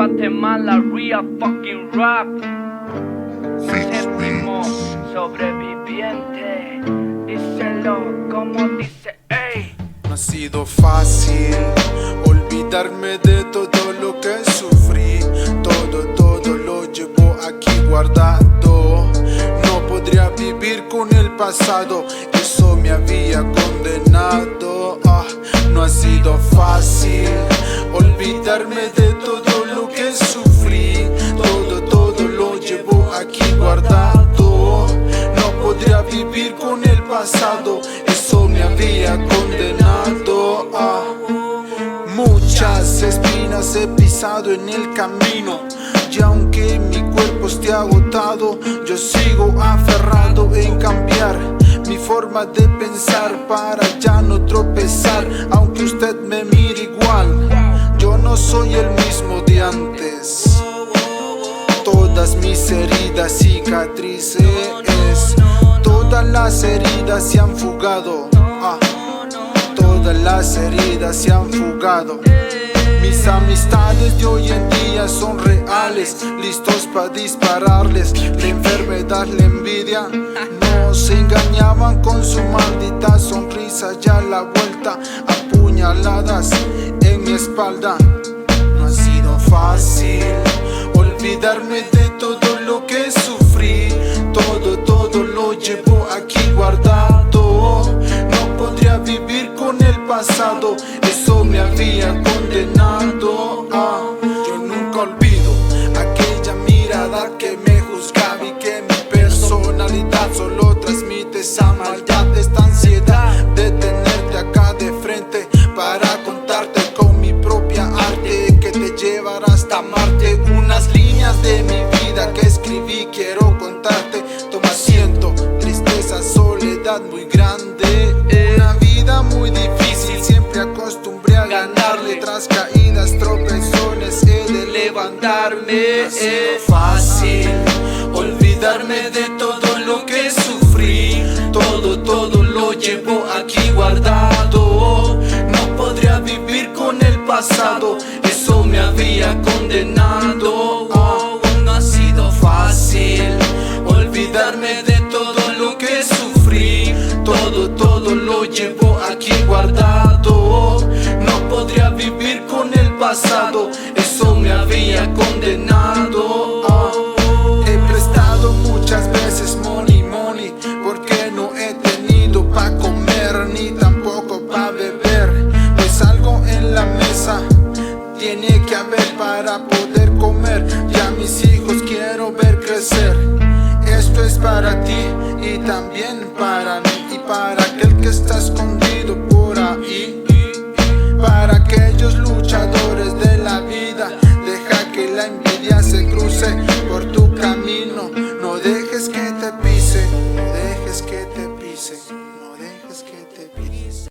Guatemala, real fucking rap. Séptimo sobreviviente, díselo como dice, ey. No ha sido fácil olvidarme de todo lo que sufrí. Todo lo llevo aquí guardado. No podría vivir con el pasado, eso me había condenado. No ha sido fácil olvidarme de todo lo que sufrí. Todo lo llevo aquí guardado. No podría vivir con el pasado, eso me había condenado. Muchas espinas he pisado en el camino, y aunque mi cuerpo esté agotado, yo sigo aferrado en cambiar mi forma de pensar para ya no tropezar. Aunque usted me mire igual, yo no soy el mismo de antes. Todas mis heridas, cicatrices, todas las heridas se han fugado. Todas las heridas se han fugado. Mis amistades de hoy en día son reales, listos para dispararles. La enfermedad, la envidia, no se engañaban con su maldita sonrisa. Ya la vuelta, apuñaladas en mi espalda. No ha sido fácil olvidarme de todo lo que sufrí. Todo lo llevo aquí guardado. No podría vivir con el pasado, eso me había condenado. Yo nunca olvido aquella mirada que me juzgaba y que mi personalidad solo transmite esa maldad, esta ansiedad de tenerte acá de frente para contarte con mi propia arte que te llevará hasta Marte. Unas líneas de mi vida que escribí, quiero contarte. Toma asiento, tristeza, soledad muy grande, una vida muy difícil, siempre acostumbré a ganarle. Tras caídas, tropezones, he de levantarme. No ha sido fácil olvidarme de todo lo que sufrí. Todo lo llevo aquí guardado. No podría vivir con el pasado, eso me había condenado. No ha sido fácil olvidarme de todo lo que sufrí. Todo lo llevo aquí guardado. No podría vivir con el pasado, eso me había condenado. He prestado muchas veces money, porque no he tenido pa' comer ni tampoco pa' beber. Pues algo en la mesa tiene que haber para poder comer. Ya mis hijos quiero ver crecer. Esto es para ti y también para mí, y para aquel que está escondido por ahí. Para aquellos luchadores de la vida, deja que la envidia se cruce